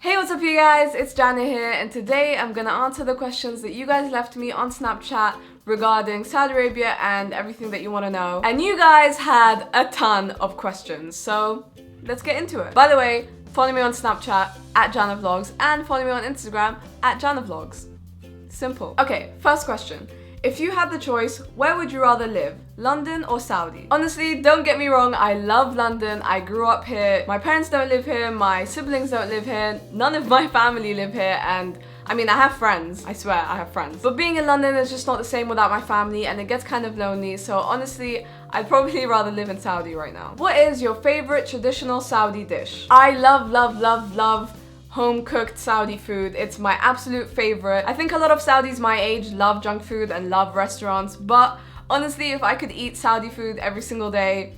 Hey, what's up you guys? It's Jana here, and today I'm gonna answer the questions that you guys left me on Snapchat regarding Saudi Arabia and everything that you want to know. And you guys had a ton of questions, so let's get into it. By the way, follow me on Snapchat at janavlogs and follow me on Instagram at janavlogs. Simple. Okay, first question. If you had the choice, where would you rather live? London or Saudi? Honestly, don't get me wrong, I love London. I grew up here. My parents don't live here, my siblings don't live here, none of my family live here, and I mean, I have friends. I swear, I have friends. But being in London is just not the same without my family, and it gets kind of lonely, so honestly, I'd probably rather live in Saudi right now. What is your favorite traditional Saudi dish? I love home-cooked Saudi food. It's my absolute favorite. I think a lot of Saudis my age love junk food and love restaurants, but honestly, if I could eat Saudi food every single day,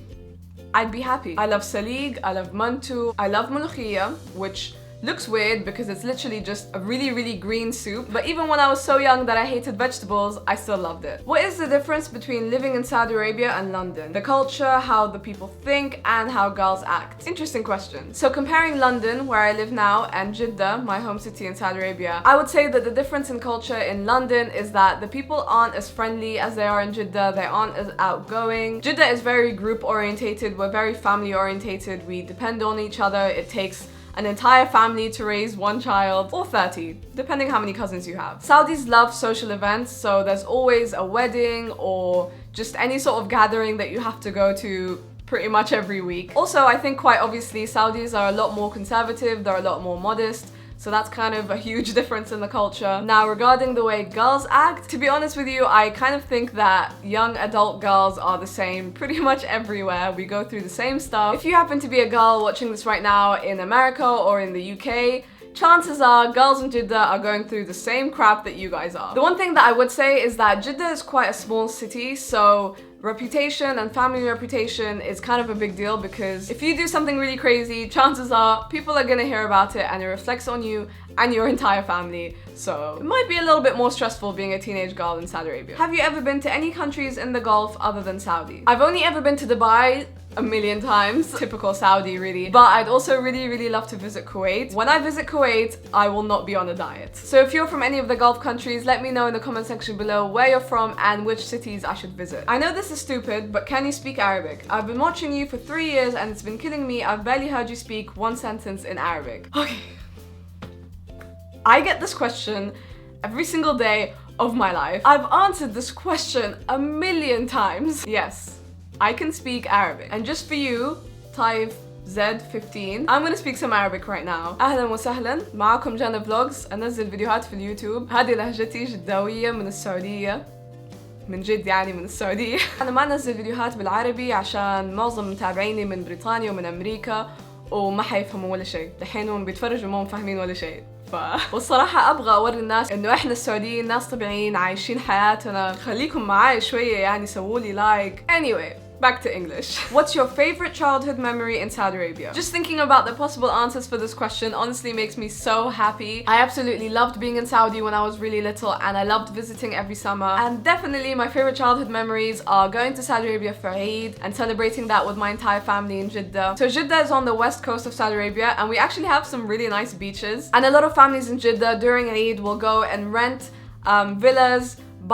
I'd be happy. I love salig, I love mantu, I love mulukhiyya, which looks weird because it's literally just a really green soup, but even when I was so young that I hated vegetables, I still loved it. What is the difference between living in Saudi Arabia and London? The culture, how the people think, and how girls act. Interesting question. So comparing London, where I live now, and Jeddah, my home city in Saudi Arabia, I would say that the difference in culture in London is that the people aren't as friendly as they are in Jeddah, they aren't as outgoing. Jeddah is very group orientated, we're very family orientated, we depend on each other, it takes an entire family to raise one child, or 30, depending how many cousins you have. Saudis love social events, so there's always a wedding or just any sort of gathering that you have to go to pretty much every week. Also, I think quite obviously Saudis are a lot more conservative, they're a lot more modest, so that's kind of a huge difference in the culture. Now, regarding the way girls act, to be honest with you, I kind of think that young adult girls are the same pretty much everywhere. We go through the same stuff. If you happen to be a girl watching this right now in America or in the UK, chances are girls in Jeddah are going through the same crap that you guys are. The one thing that I would say is that Jeddah is quite a small city, so reputation and family reputation is kind of a big deal, because if you do something really crazy, chances are people are gonna hear about it and it reflects on you and your entire family. So it might be a little bit more stressful being a teenage girl in Saudi Arabia. Have you ever been to any countries in the Gulf other than Saudi? I've only ever been to Dubai a million times. Typical Saudi, really. But I'd also really love to visit Kuwait. When I visit Kuwait, I will not be on a diet. So if you're from any of the Gulf countries, let me know in the comment section below where you're from and which cities I should visit. I know this is stupid, but can you speak Arabic? I've been watching you for 3 years and it's been killing me. I've barely heard you speak one sentence in Arabic. Okay. I get this question every single day of my life. I've answered this question a million times. Yes, I can speak Arabic. And just for you, type Z15. I'm gonna speak some Arabic right now. أهلا وسهلا، معكم جانا فلوجز. أنزل فيديوهات في اليوتيوب. هذه لهجتي جداوية من السعودية. من جد يعني من السعودية. أنا ما أنزل فيديوهات بالعربي عشان معظم متابعيني من بريطانيا ومن أمريكا وما حيفهموا ولا شيء. دحين هم بيتفرجوا ما هم فاهمين ولا شيء. والصراحة أبغى أوري الناس إنه إحنا السعوديين ناس طبيعيين عايشين حياتنا. خليكم معاي شوية يعني، سوولي لايك. Anyway, back to English. What's your favorite childhood memory in Saudi Arabia? Just thinking about the possible answers for this question honestly makes me so happy. I absolutely loved being in Saudi when I was really little, and I loved visiting every summer. And definitely my favorite childhood memories are going to Saudi Arabia for Eid and celebrating that with my entire family in Jeddah. So Jeddah is on the west coast of Saudi Arabia, and we actually have some really nice beaches. And a lot of families in Jeddah during Eid will go and rent villas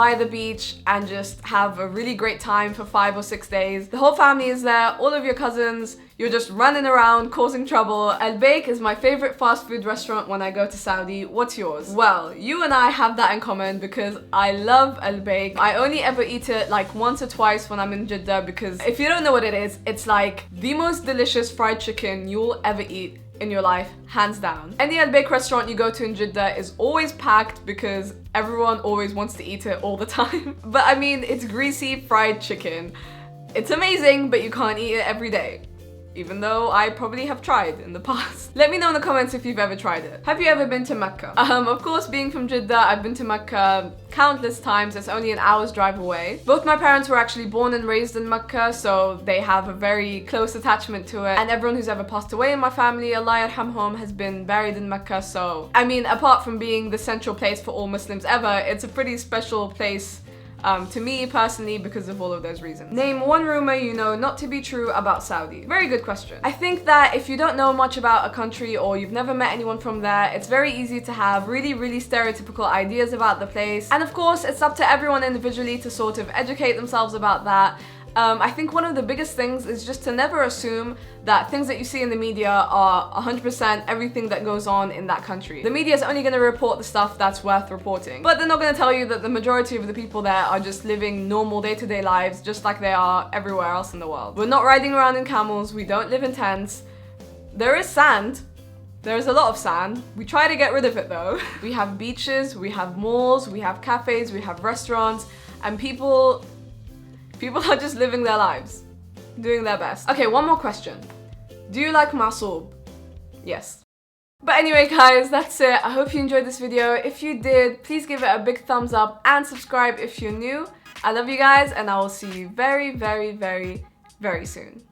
by the beach and just have a really great time for 5 or 6 days. The whole family is there, all of your cousins, you're just running around causing trouble. Al Baik is my favorite fast food restaurant when I go to Saudi. What's yours? Well, you and I have that in common because I love Al Baik. I only ever eat it like once or twice when I'm in Jeddah, because if you don't know what it is, it's like the most delicious fried chicken you'll ever eat in your life, hands down. Any Al Baik restaurant you go to in Jeddah is always packed because everyone always wants to eat it all the time. But I mean, it's greasy fried chicken. It's amazing, but you can't eat it every day. Even though I probably have tried in the past. Let me know in the comments if you've ever tried it. Have you ever been to Mecca? Of course, being from Jeddah, I've been to Mecca countless times. It's only an hour's drive away. Both my parents were actually born and raised in Mecca, so they have a very close attachment to it. And everyone who's ever passed away in my family, Allah yarhamhum, has been buried in Mecca. So, I mean, apart from being the central place for all Muslims ever, it's a pretty special place to me personally, because of all of those reasons. Name one rumor you know not to be true about Saudi. Very good question. I think that if you don't know much about a country or you've never met anyone from there, it's very easy to have really stereotypical ideas about the place. And of course, it's up to everyone individually to sort of educate themselves about that. I think one of the biggest things is just to never assume that things that you see in the media are 100% everything that goes on in that country. The media is only going to report the stuff that's worth reporting, but they're not going to tell you that the majority of the people there are just living normal day-to-day lives just like they are everywhere else in the world. We're not riding around in camels, we don't live in tents. There is sand. There is a lot of sand. We try to get rid of it though. We have beaches, we have malls, we have cafes, we have restaurants, and people are just living their lives, doing their best. Okay, one more question. Do you like masoub? Yes. But anyway guys, that's it. I hope you enjoyed this video. If you did, please give it a big thumbs up and subscribe if you're new. I love you guys, and I will see you very soon.